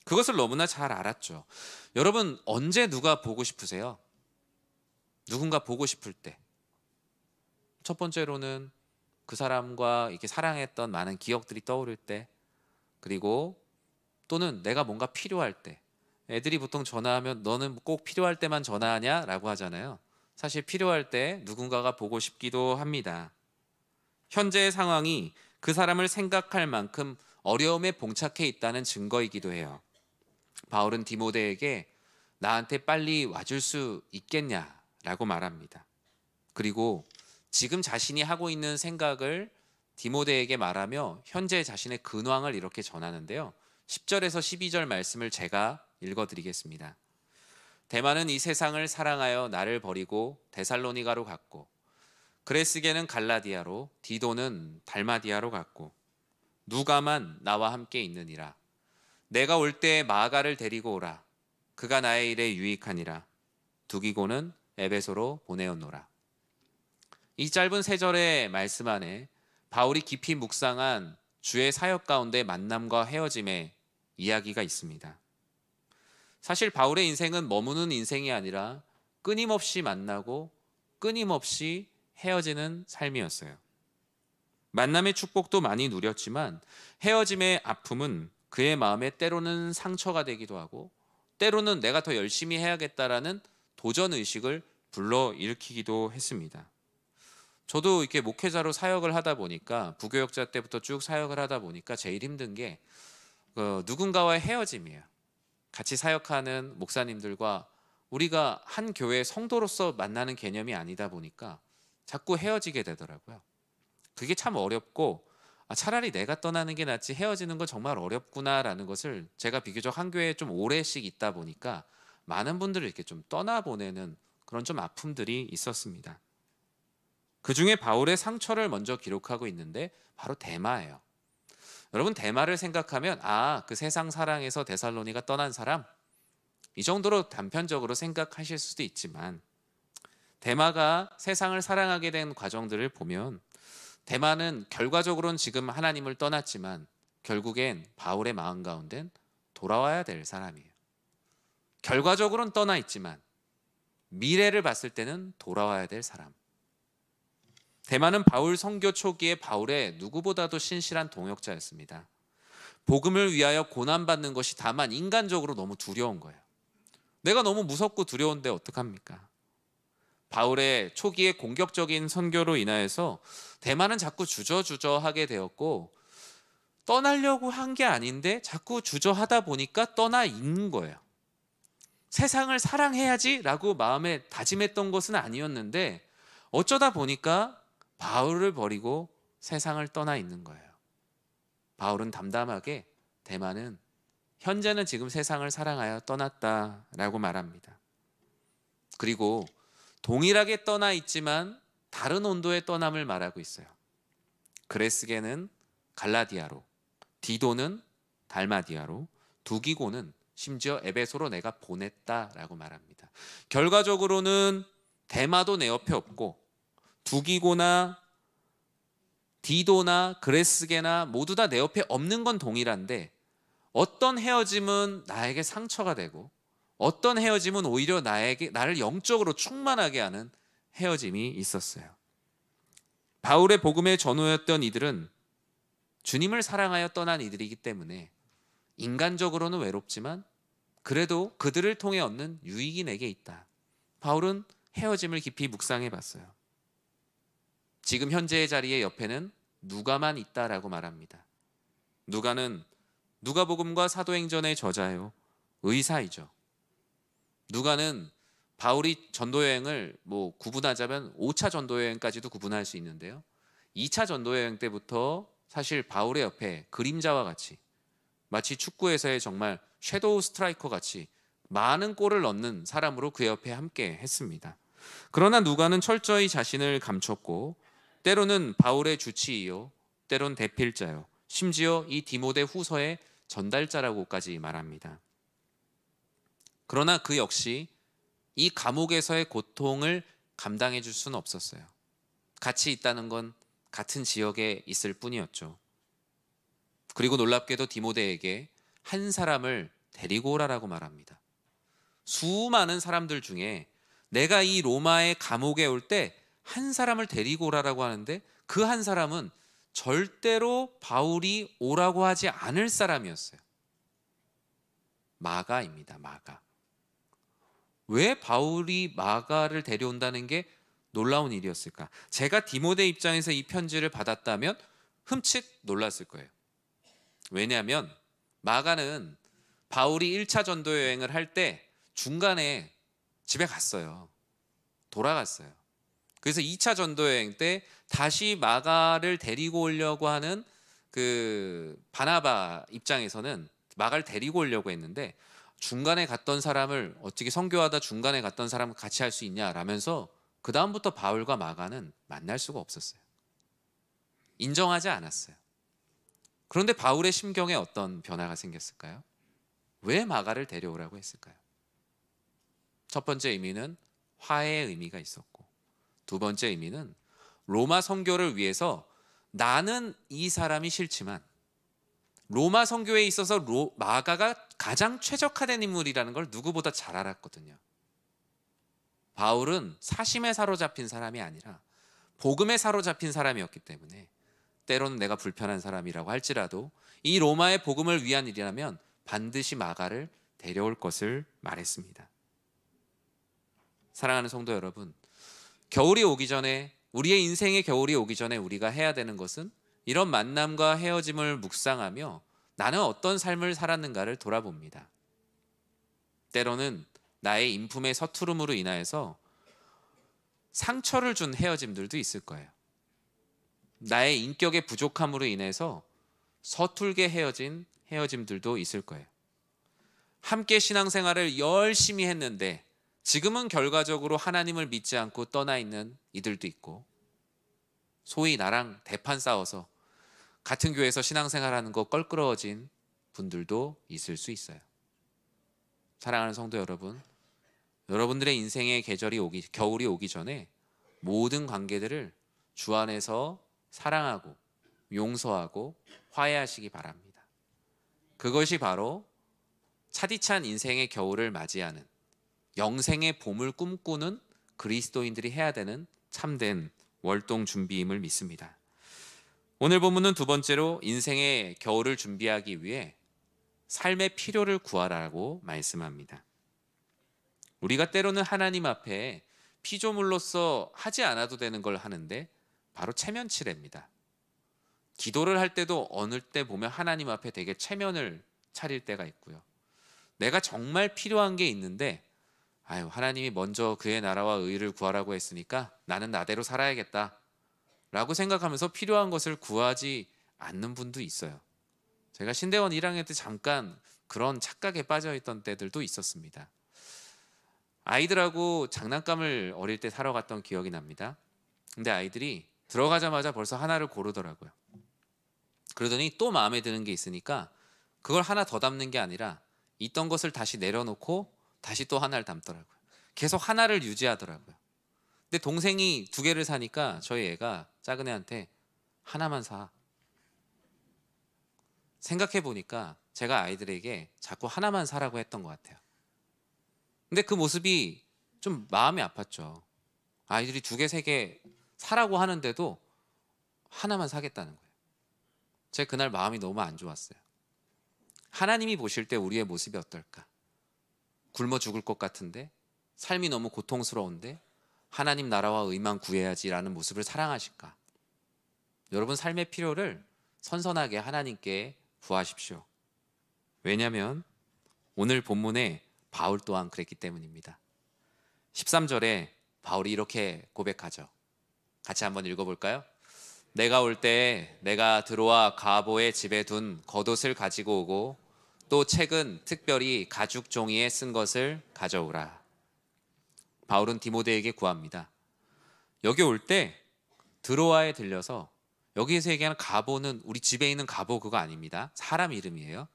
그것을 너무나 잘 알았죠. 여러분, 언제 누가 보고 싶으세요? 누군가 보고 싶을 때. 첫 번째로는 그 사람과 이렇게 사랑했던 많은 기억들이 떠오를 때, 그리고 또는 내가 뭔가 필요할 때. 애들이 보통 전화하면 너는 꼭 필요할 때만 전화하냐? 라고 하잖아요. 사실 필요할 때 누군가가 보고 싶기도 합니다. 현재의 상황이 그 사람을 생각할 만큼 어려움에 봉착해 있다는 증거이기도 해요. 바울은 디모데에게 나한테 빨리 와줄 수 있겠냐라고 말합니다. 그리고 지금 자신이 하고 있는 생각을 디모데에게 말하며 현재 자신의 근황을 이렇게 전하는데요. 10절에서 12절 말씀을 제가 읽어드리겠습니다. 데마는 이 세상을 사랑하여 나를 버리고 데살로니가로 갔고, 그레스게는 갈라디아로, 디도는 달마디아로 갔고, 누가만 나와 함께 있느니라. 내가 올 때에 마가를 데리고 오라. 그가 나의 일에 유익하니라. 두기고는 에베소로 보내었노라. 이 짧은 세 절의 말씀 안에 바울이 깊이 묵상한 주의 사역 가운데 만남과 헤어짐의 이야기가 있습니다. 사실 바울의 인생은 머무는 인생이 아니라 끊임없이 만나고 끊임없이 헤어지는 삶이었어요. 만남의 축복도 많이 누렸지만 헤어짐의 아픔은 그의 마음에 때로는 상처가 되기도 하고 때로는 내가 더 열심히 해야겠다라는 도전의식을 불러일으키기도 했습니다. 저도 이렇게 목회자로 사역을 하다 보니까 부교역자 때부터 쭉 사역을 하다 보니까 제일 힘든 게 누군가와의 헤어짐이에요. 같이 사역하는 목사님들과 우리가 한 교회 성도로서 만나는 개념이 아니다 보니까 자꾸 헤어지게 되더라고요. 그게 참 어렵고 차라리 내가 떠나는 게 낫지 헤어지는 건 정말 어렵구나라는 것을 제가 비교적 한 교회에 좀 오래씩 있다 보니까 많은 분들을 이렇게 좀 떠나보내는 그런 좀 아픔들이 있었습니다. 그 중에 바울의 상처를 먼저 기록하고 있는데 바로 데마예요. 여러분, 데마를 생각하면 그 세상 사랑에서 데살로니가 떠난 사람, 이 정도로 단편적으로 생각하실 수도 있지만 대마가 세상을 사랑하게 된 과정들을 보면 대마는 결과적으로는 지금 하나님을 떠났지만 결국엔 바울의 마음 가운데는 돌아와야 될 사람이에요. 결과적으로는 떠나 있지만 미래를 봤을 때는 돌아와야 될 사람. 대마는 바울 선교 초기에 바울의 누구보다도 신실한 동역자였습니다. 복음을 위하여 고난받는 것이 다만 인간적으로 너무 두려운 거예요. 내가 너무 무섭고 두려운데 어떡합니까? 바울의 초기에 공격적인 선교로 인하여서 대마는 자꾸 주저주저하게 되었고 떠나려고 한 게 아닌데 자꾸 주저하다 보니까 떠나 있는 거예요. 세상을 사랑해야지라고 마음에 다짐했던 것은 아니었는데 어쩌다 보니까 바울을 버리고 세상을 떠나 있는 거예요. 바울은 담담하게 대마는 현재는 지금 세상을 사랑하여 떠났다라고 말합니다. 그리고 동일하게 떠나 있지만 다른 온도의 떠남을 말하고 있어요. 그레스게는 갈라디아로, 디도는 달마디아로, 두기고는 심지어 에베소로 내가 보냈다라고 말합니다. 결과적으로는 대마도 내 옆에 없고 두기고나 디도나 그레스게나 모두 다 내 옆에 없는 건 동일한데 어떤 헤어짐은 나에게 상처가 되고 어떤 헤어짐은 오히려 나를 영적으로 충만하게 하는 헤어짐이 있었어요. 바울의 복음의 전우였던 이들은 주님을 사랑하여 떠난 이들이기 때문에 인간적으로는 외롭지만 그래도 그들을 통해 얻는 유익이 내게 있다. 바울은 헤어짐을 깊이 묵상해 봤어요. 지금 현재의 자리에 옆에는 누가만 있다라고 말합니다. 누가는 누가복음과 사도행전의 저자요, 의사이죠. 누가는 바울이 전도여행을 구분하자면 5차 전도여행까지도 구분할 수 있는데요. 2차 전도여행 때부터 사실 바울의 옆에 그림자와 같이 마치 축구에서의 정말 섀도우 스트라이커 같이 많은 골을 넣는 사람으로 그 옆에 함께 했습니다. 그러나 누가는 철저히 자신을 감췄고 때로는 바울의 주치의요, 때론 대필자요, 심지어 이 디모데 후서의 전달자라고까지 말합니다. 그러나 그 역시 이 감옥에서의 고통을 감당해 줄 수는 없었어요. 같이 있다는 건 같은 지역에 있을 뿐이었죠. 그리고 놀랍게도 디모데에게 한 사람을 데리고 오라라고 말합니다. 수많은 사람들 중에 내가 이 로마의 감옥에 올 때 한 사람을 데리고 오라라고 하는데 그 한 사람은 절대로 바울이 오라고 하지 않을 사람이었어요. 마가입니다. 마가. 왜 바울이 마가를 데려온다는 게 놀라운 일이었을까? 제가 디모데 입장에서 이 편지를 받았다면 흠칫 놀랐을 거예요. 왜냐하면 마가는 바울이 1차 전도 여행을 할 때 중간에 집에 갔어요. 돌아갔어요. 그래서 2차 전도 여행 때 다시 마가를 데리고 오려고 하는 그 바나바 입장에서는 마가를 데리고 오려고 했는데 중간에 갔던 사람을 어떻게 선교하다 중간에 갔던 사람을 같이 할 수 있냐라면서 그 다음부터 바울과 마가는 만날 수가 없었어요. 인정하지 않았어요. 그런데 바울의 심경에 어떤 변화가 생겼을까요? 왜 마가를 데려오라고 했을까요? 첫 번째 의미는 화해의 의미가 있었고 두 번째 의미는 로마 선교를 위해서 나는 이 사람이 싫지만 로마 선교에 있어서 마가가 가장 최적화된 인물이라는 걸 누구보다 잘 알았거든요. 바울은 사심에 사로잡힌 사람이 아니라 복음에 사로잡힌 사람이었기 때문에 때로는 내가 불편한 사람이라고 할지라도 이 로마의 복음을 위한 일이라면 반드시 마가를 데려올 것을 말했습니다. 사랑하는 성도 여러분, 겨울이 오기 전에 우리의 인생의 겨울이 오기 전에 우리가 해야 되는 것은 이런 만남과 헤어짐을 묵상하며 나는 어떤 삶을 살았는가를 돌아봅니다. 때로는 나의 인품의 서투름으로 인하여서 상처를 준 헤어짐들도 있을 거예요. 나의 인격의 부족함으로 인해서 서툴게 헤어진 헤어짐들도 있을 거예요. 함께 신앙생활을 열심히 했는데 지금은 결과적으로 하나님을 믿지 않고 떠나 있는 이들도 있고 소위 나랑 대판 싸워서 같은 교회에서 신앙생활하는 거 껄끄러워진 분들도 있을 수 있어요. 사랑하는 성도 여러분, 여러분들의 인생의 겨울이 오기 전에 모든 관계들을 주 안에서 사랑하고 용서하고 화해하시기 바랍니다. 그것이 바로 차디찬 인생의 겨울을 맞이하는 영생의 봄을 꿈꾸는 그리스도인들이 해야 되는 참된 월동 준비임을 믿습니다. 오늘 본문은 두 번째로 인생의 겨울을 준비하기 위해 삶의 필요를 구하라고 말씀합니다. 우리가 때로는 하나님 앞에 피조물로서 하지 않아도 되는 걸 하는데 바로 체면치레입니다. 기도를 할 때도 어느 때 보면 하나님 앞에 되게 체면을 차릴 때가 있고요. 내가 정말 필요한 게 있는데 하나님이 먼저 그의 나라와 의를 구하라고 했으니까 나는 나대로 살아야겠다 라고 생각하면서 필요한 것을 구하지 않는 분도 있어요. 제가 신대원 1학년 때 잠깐 그런 착각에 빠져있던 때들도 있었습니다. 아이들하고 장난감을 어릴 때 사러 갔던 기억이 납니다. 근데 아이들이 들어가자마자 벌써 하나를 고르더라고요. 그러더니 또 마음에 드는 게 있으니까 그걸 하나 더 담는 게 아니라 있던 것을 다시 내려놓고 다시 또 하나를 담더라고요. 계속 하나를 유지하더라고요. 근데 동생이 2개를 사니까 저희 애가 작은 애한테 하나만 사. 생각해 보니까 제가 아이들에게 자꾸 하나만 사라고 했던 것 같아요. 근데 그 모습이 좀 마음이 아팠죠. 아이들이 2개, 3개 사라고 하는데도 하나만 사겠다는 거예요. 제가 그날 마음이 너무 안 좋았어요. 하나님이 보실 때 우리의 모습이 어떨까? 굶어 죽을 것 같은데, 삶이 너무 고통스러운데 하나님 나라와 의만 구해야지라는 모습을 사랑하실까? 여러분 삶의 필요를 선선하게 하나님께 구하십시오. 왜냐하면 오늘 본문에 바울 또한 그랬기 때문입니다. 13절에 바울이 이렇게 고백하죠. 같이 한번 읽어볼까요? 내가 올 때 내가 드로아 가보의 집에 둔 겉옷을 가지고 오고 또 책은 특별히 가죽 종이에 쓴 것을 가져오라. 바울은 디모데에게 구합니다. 여기 올 때 드로아에 들려서, 여기에서 얘기하는 가보는 우리 집에 있는 가보 그거 아닙니다. 사람 이름이에요.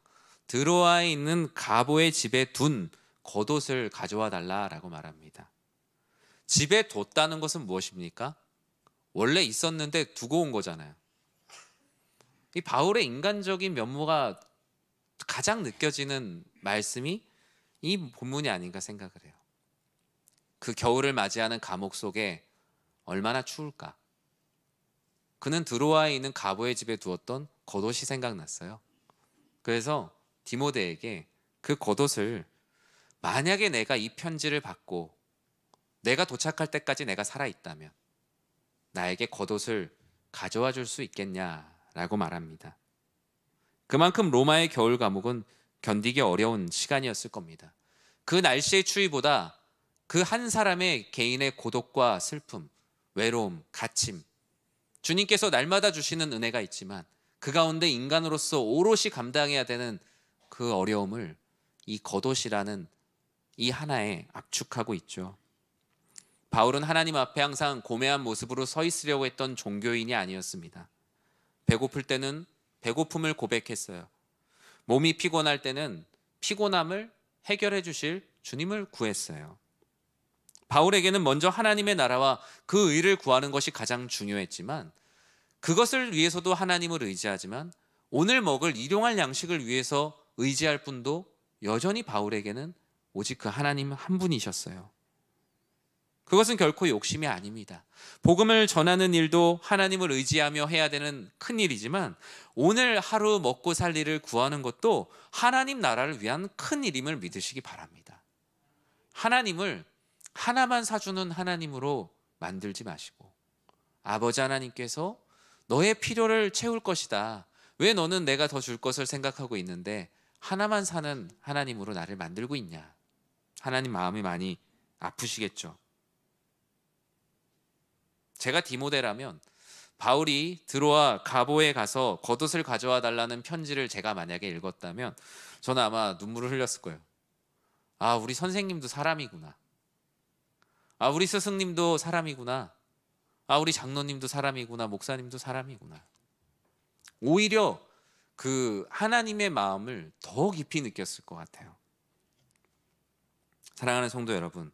드로아에 있는 가보의 집에 둔 겉옷을 가져와 달라라고 말합니다. 집에 뒀다는 것은 무엇입니까? 원래 있었는데 두고 온 거잖아요. 이 바울의 인간적인 면모가 가장 느껴지는 말씀이 이 본문이 아닌가 생각을 해요. 그 겨울을 맞이하는 감옥 속에 얼마나 추울까? 그는 드로아에 있는 가보의 집에 두었던 겉옷이 생각났어요. 그래서 디모데에게 그 겉옷을, 만약에 내가 이 편지를 받고 내가 도착할 때까지 내가 살아있다면 나에게 겉옷을 가져와 줄 수 있겠냐라고 말합니다. 그만큼 로마의 겨울 감옥은 견디기 어려운 시간이었을 겁니다. 그 날씨의 추위보다 그 한 사람의 개인의 고독과 슬픔, 외로움, 갇힘, 주님께서 날마다 주시는 은혜가 있지만 그 가운데 인간으로서 오롯이 감당해야 되는 그 어려움을 이 겉옷이라는 이 하나에 압축하고 있죠. 바울은 하나님 앞에 항상 고매한 모습으로 서 있으려고 했던 종교인이 아니었습니다. 배고플 때는 배고픔을 고백했어요. 몸이 피곤할 때는 피곤함을 해결해 주실 주님을 구했어요. 바울에게는 먼저 하나님의 나라와 그 의를 구하는 것이 가장 중요했지만, 그것을 위해서도 하나님을 의지하지만 오늘 먹을 일용할 양식을 위해서 의지할 분도 여전히 바울에게는 오직 그 하나님 한 분이셨어요. 그것은 결코 욕심이 아닙니다. 복음을 전하는 일도 하나님을 의지하며 해야 되는 큰 일이지만 오늘 하루 먹고 살 일을 구하는 것도 하나님 나라를 위한 큰 일임을 믿으시기 바랍니다. 하나님을 하나만 사주는 하나님으로 만들지 마시고, 아버지 하나님께서 너의 필요를 채울 것이다, 왜 너는 내가 더 줄 것을 생각하고 있는데 하나만 사는 하나님으로 나를 만들고 있냐. 하나님 마음이 많이 아프시겠죠. 제가 디모데라면 바울이 드로아 가보에 가서 겉옷을 가져와 달라는 편지를 제가 만약에 읽었다면 저는 아마 눈물을 흘렸을 거예요. 아, 우리 선생님도 사람이구나. 아, 우리 스승님도 사람이구나. 아, 우리 장로님도 사람이구나. 목사님도 사람이구나. 오히려 그 하나님의 마음을 더 깊이 느꼈을 것 같아요. 사랑하는 성도 여러분,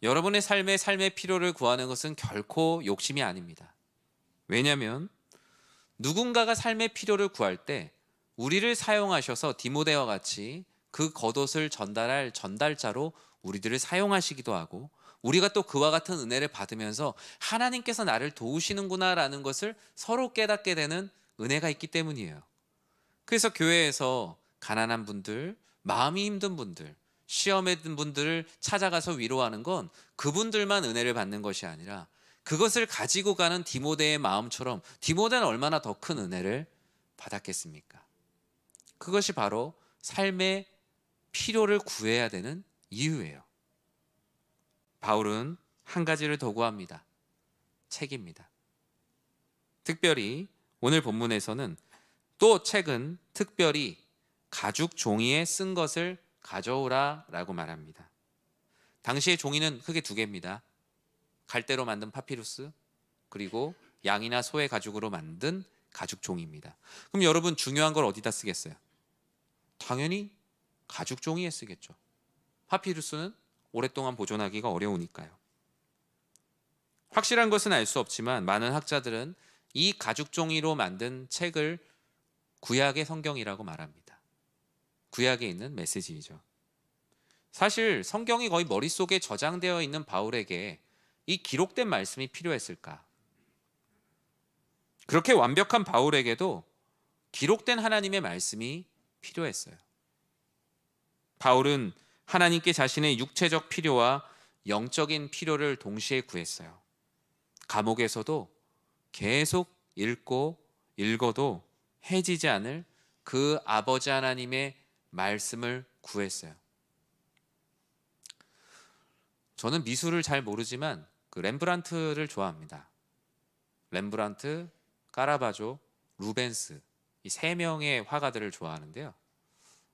여러분의 삶의 필요를 구하는 것은 결코 욕심이 아닙니다. 왜냐하면 누군가가 삶의 필요를 구할 때 우리를 사용하셔서 디모데와 같이 그 겉옷을 전달할 전달자로 우리들을 사용하시기도 하고, 우리가 또 그와 같은 은혜를 받으면서 하나님께서 나를 도우시는구나라는 것을 서로 깨닫게 되는 은혜가 있기 때문이에요. 그래서 교회에서 가난한 분들, 마음이 힘든 분들, 시험에 든 분들을 찾아가서 위로하는 건 그분들만 은혜를 받는 것이 아니라 그것을 가지고 가는 디모데의 마음처럼 디모데는 얼마나 더 큰 은혜를 받았겠습니까? 그것이 바로 삶의 필요를 구해야 되는 이유예요. 바울은 한 가지를 더 구합니다. 책입니다. 특별히 오늘 본문에서는 또 책은 특별히 가죽 종이에 쓴 것을 가져오라 라고 말합니다. 당시의 종이는 크게 두 개입니다. 갈대로 만든 파피루스, 그리고 양이나 소의 가죽으로 만든 가죽 종이입니다. 그럼 여러분, 중요한 걸 어디다 쓰겠어요? 당연히 가죽 종이에 쓰겠죠. 파피루스는 오랫동안 보존하기가 어려우니까요. 확실한 것은 알 수 없지만 많은 학자들은 이 가죽 종이로 만든 책을 구약의 성경이라고 말합니다. 구약에 있는 메시지이죠. 사실 성경이 거의 머릿속에 저장되어 있는 바울에게 이 기록된 말씀이 필요했을까? 그렇게 완벽한 바울에게도 기록된 하나님의 말씀이 필요했어요. 바울은 하나님께 자신의 육체적 필요와 영적인 필요를 동시에 구했어요. 감옥에서도 계속 읽어도 해지지 않을 그 아버지 하나님의 말씀을 구했어요. 저는 미술을 잘 모르지만 그 렘브란트를 좋아합니다. 렘브란트, 카라바조, 루벤스, 이 세 명의 화가들을 좋아하는데요.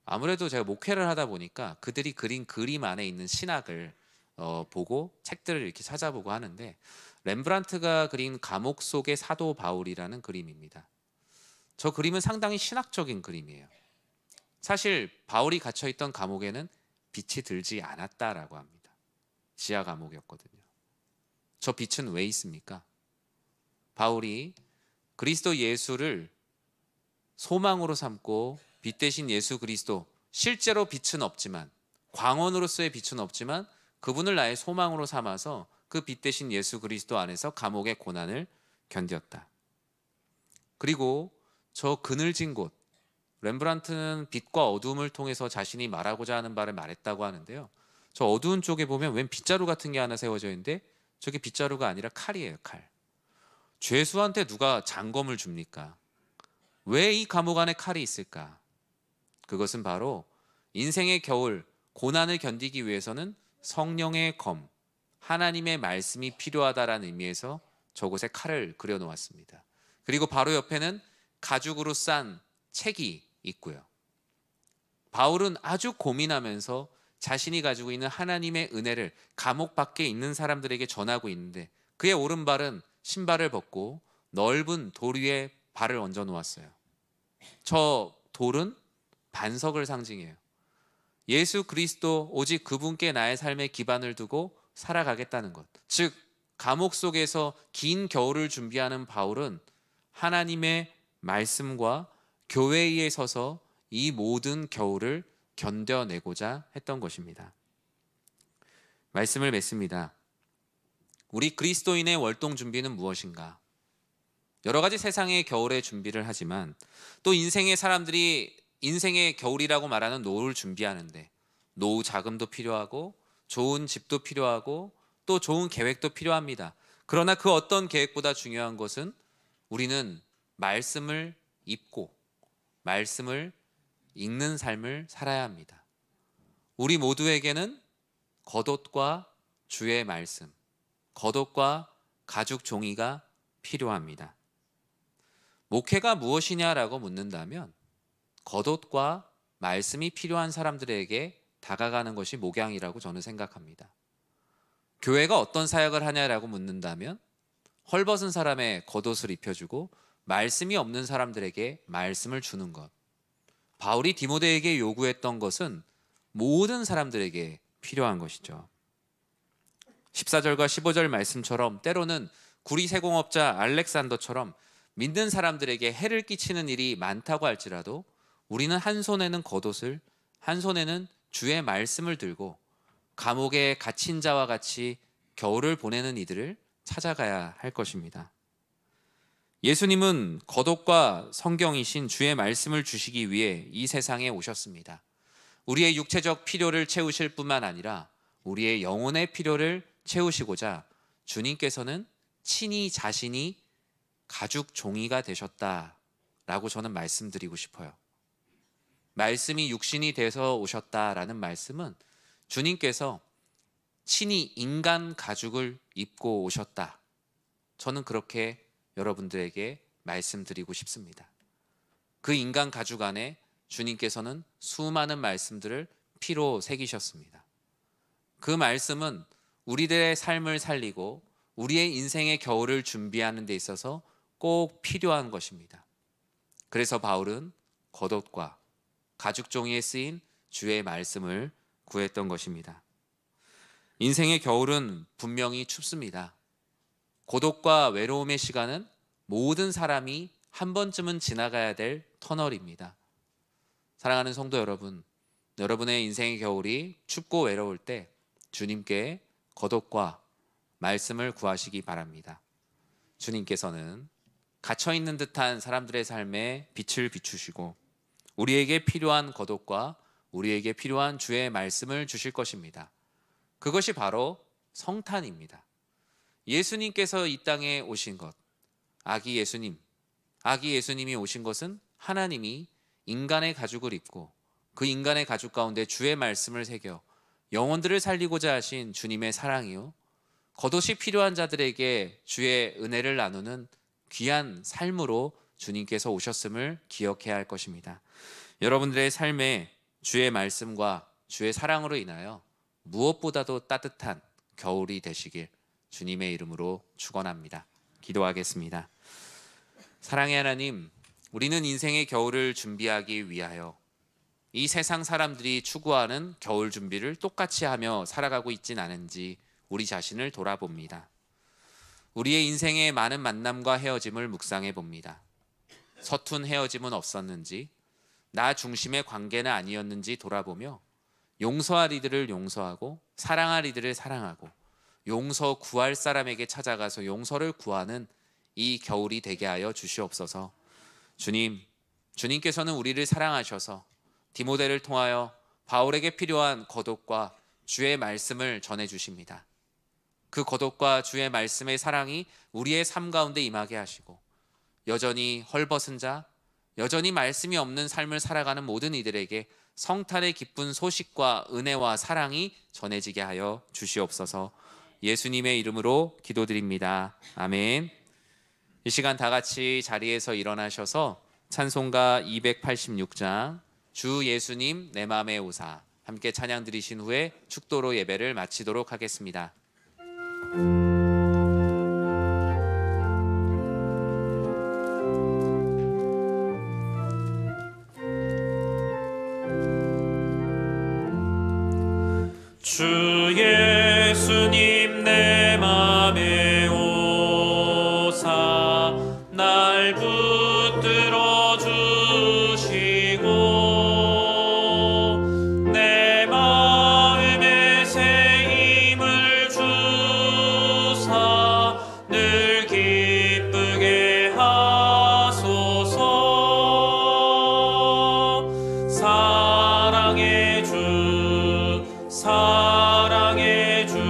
아무래도 제가 목회를 하다 보니까 그들이 그린 그림 안에 있는 신학을 보고 책들을 이렇게 찾아보고 하는데, 렘브란트가 그린 감옥 속의 사도 바울이라는 그림입니다. 저 그림은 상당히 신학적인 그림이에요. 사실 바울이 갇혀있던 감옥에는 빛이 들지 않았다라고 합니다. 지하 감옥이었거든요. 저 빛은 왜 있습니까? 바울이 그리스도 예수를 소망으로 삼고 빛 대신 예수 그리스도, 실제로 빛은 없지만, 광원으로서의 빛은 없지만 그분을 나의 소망으로 삼아서 그 빛 대신 예수 그리스도 안에서 감옥의 고난을 견뎠다. 그리고 저 그늘진 곳, 렘브란트는 빛과 어둠을 통해서 자신이 말하고자 하는 바를 말했다고 하는데요. 저 어두운 쪽에 보면 웬 빗자루 같은 게 하나 세워져 있는데 저게 빗자루가 아니라 칼이에요, 칼. 죄수한테 누가 장검을 줍니까? 왜 이 감옥 안에 칼이 있을까? 그것은 바로 인생의 겨울, 고난을 견디기 위해서는 성령의 검, 하나님의 말씀이 필요하다라는 의미에서 저곳에 칼을 그려놓았습니다. 그리고 바로 옆에는 가죽으로 싼 책이 있고요. 바울은 아주 고민하면서 자신이 가지고 있는 하나님의 은혜를 감옥 밖에 있는 사람들에게 전하고 있는데, 그의 오른발은 신발을 벗고 넓은 돌 위에 발을 얹어 놓았어요. 저 돌은 반석을 상징해요. 예수 그리스도, 오직 그분께 나의 삶의 기반을 두고 살아가겠다는 것. 즉, 감옥 속에서 긴 겨울을 준비하는 바울은 하나님의 말씀과 교회에 서서 이 모든 겨울을 견뎌내고자 했던 것입니다. 말씀을 맺습니다. 우리 그리스도인의 월동 준비는 무엇인가? 여러 가지 세상의 겨울의 준비를 하지만 또 인생의 사람들이 인생의 겨울이라고 말하는 노후를 준비하는데 노후 자금도 필요하고 좋은 집도 필요하고 또 좋은 계획도 필요합니다. 그러나 그 어떤 계획보다 중요한 것은 우리는 말씀을 읽고 말씀을 읽는 삶을 살아야 합니다. 우리 모두에게는 겉옷과 주의 말씀, 겉옷과 가죽 종이가 필요합니다. 목회가 무엇이냐라고 묻는다면 겉옷과 말씀이 필요한 사람들에게 다가가는 것이 목양이라고 저는 생각합니다. 교회가 어떤 사역을 하냐라고 묻는다면 헐벗은 사람의 겉옷을 입혀주고 말씀이 없는 사람들에게 말씀을 주는 것. 바울이 디모데에게 요구했던 것은 모든 사람들에게 필요한 것이죠. 14절과 15절 말씀처럼 때로는 구리세공업자 알렉산더처럼 믿는 사람들에게 해를 끼치는 일이 많다고 할지라도 우리는 한 손에는 겉옷을, 한 손에는 주의 말씀을 들고 감옥에 갇힌 자와 같이 겨울을 보내는 이들을 찾아가야 할 것입니다. 예수님은 겉옷과 성경이신 주의 말씀을 주시기 위해 이 세상에 오셨습니다. 우리의 육체적 필요를 채우실 뿐만 아니라 우리의 영혼의 필요를 채우시고자 주님께서는 친히 자신이 가죽 종이가 되셨다라고 저는 말씀드리고 싶어요. 말씀이 육신이 돼서 오셨다라는 말씀은 주님께서 친히 인간 가죽을 입고 오셨다. 저는 그렇게 여러분들에게 말씀드리고 싶습니다. 그 인간 가죽 안에 주님께서는 수많은 말씀들을 피로 새기셨습니다. 그 말씀은 우리들의 삶을 살리고 우리의 인생의 겨울을 준비하는 데 있어서 꼭 필요한 것입니다. 그래서 바울은 겉옷과 가죽 종이에 쓰인 주의 말씀을 구했던 것입니다. 인생의 겨울은 분명히 춥습니다. 고독과 외로움의 시간은 모든 사람이 한 번쯤은 지나가야 될 터널입니다. 사랑하는 성도 여러분, 여러분의 인생의 겨울이 춥고 외로울 때 주님께 겉옷과 말씀을 구하시기 바랍니다. 주님께서는 갇혀있는 듯한 사람들의 삶에 빛을 비추시고 우리에게 필요한 겉옷과 우리에게 필요한 주의 말씀을 주실 것입니다. 그것이 바로 성탄입니다. 예수님께서 이 땅에 오신 것, 아기 예수님이 오신 것은 하나님이 인간의 가죽을 입고 그 인간의 가죽 가운데 주의 말씀을 새겨 영혼들을 살리고자 하신 주님의 사랑이요, 겉옷이 필요한 자들에게 주의 은혜를 나누는 귀한 삶으로 주님께서 오셨음을 기억해야 할 것입니다. 여러분들의 삶에 주의 말씀과 주의 사랑으로 인하여 무엇보다도 따뜻한 겨울이 되시길 주님의 이름으로 축원합니다. 기도하겠습니다. 사랑의 하나님, 우리는 인생의 겨울을 준비하기 위하여 이 세상 사람들이 추구하는 겨울 준비를 똑같이 하며 살아가고 있진 않은지 우리 자신을 돌아봅니다. 우리의 인생의 많은 만남과 헤어짐을 묵상해 봅니다. 서툰 헤어짐은 없었는지, 나 중심의 관계는 아니었는지 돌아보며 용서할 이들을 용서하고 사랑할 이들을 사랑하고 용서 구할 사람에게 찾아가서 용서를 구하는 이 겨울이 되게 하여 주시옵소서. 주님께서는 우리를 사랑하셔서 디모데를 통하여 바울에게 필요한 겉옷과 주의 말씀을 전해 주십니다. 그 겉옷과 주의 말씀의 사랑이 우리의 삶 가운데 임하게 하시고 여전히 헐벗은 자, 여전히 말씀이 없는 삶을 살아가는 모든 이들에게 성탄의 기쁜 소식과 은혜와 사랑이 전해지게 하여 주시옵소서. 예수님의 이름으로 기도드립니다. 아멘. 이 시간 다 같이 자리에서 일어나셔서 찬송가 286장 주 예수님 내 맘에 오사 함께 찬양 드리신 후에 축도로 예배를 마치도록 하겠습니다. 주 예수님 내 맘에 오사 날 붙들어 주시고 내 마음에 새 힘을 주사 늘 기쁘게 하소서. 사랑의 주 사랑의 주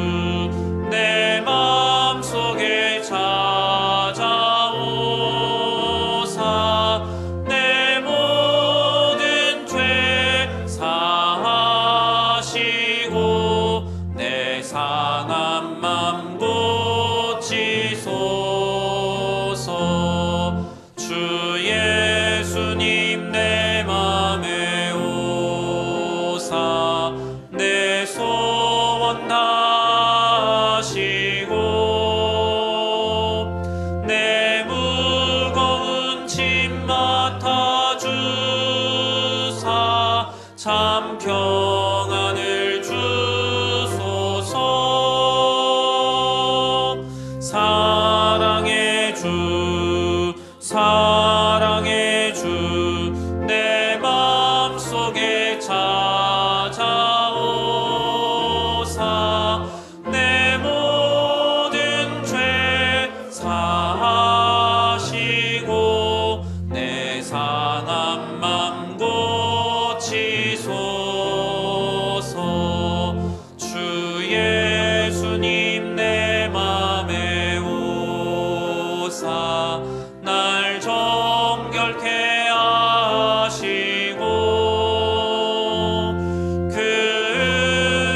내 맘속에 찾아오사 내 모든 죄 사하시고 내 상한 맘 고치소서. 주 예수님 내 맘에 오사 내 소원 다하시고 내 무거운 짐 맡아주사 참 평안을 주소서. 주 내 맘속에 찾아오사 내 모든 죄 사하시고 내 상한 맘 고치소서. 주 예수님 내 맘에 오사 날 정결케 하시고 그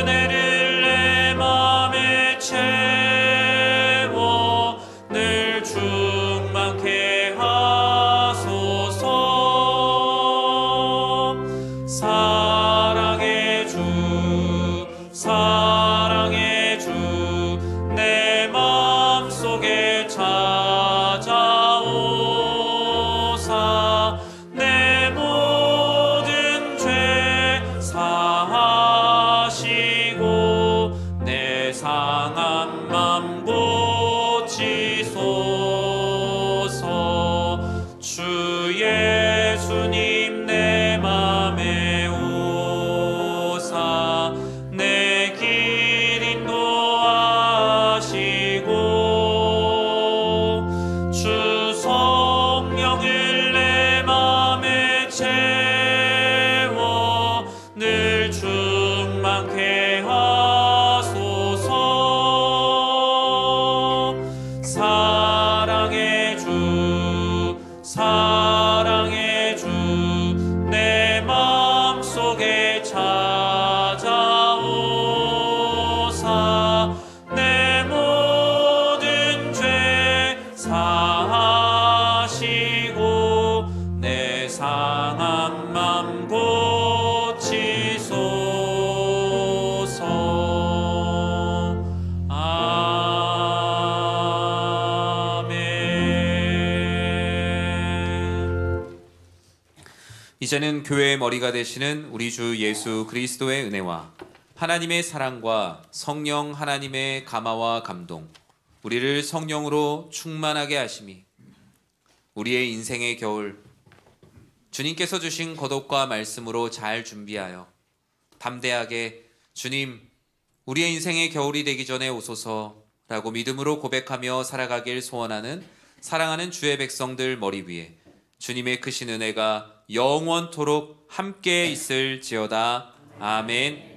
은혜를 내 맘에 채워 늘 충만케 하소서. 사랑의 주 사랑의 주 내 맘속에 찾아오사 내 모든 죄 사하시고 내 상한 맘 고치소서. 주 예수님 내 맘에 오사 내 길 인도하시고 주 성령을 내 맘에 채워 늘 충만케 하소서. 사랑의 주 사랑의 주 내 맘속에 찾아오사 내 모든 죄 사하시고 내 상한 맘 고치소서. 아멘. 이제는 교회의 머리가 되시는 우리 주 예수 그리스도의 은혜와 하나님의 사랑과 성령 하나님의 감화와 감동, 우리를 성령으로 충만하게 하심이 우리의 인생의 겨울 주님께서 주신 거독과 말씀으로 잘 준비하여 담대하게 주님, 우리의 인생의 겨울이 되기 전에 오소서라고 믿음으로 고백하며 살아가길 소원하는 사랑하는 주의 백성들 머리 위에 주님의 크신 은혜가 영원토록 함께 있을지어다. 아멘.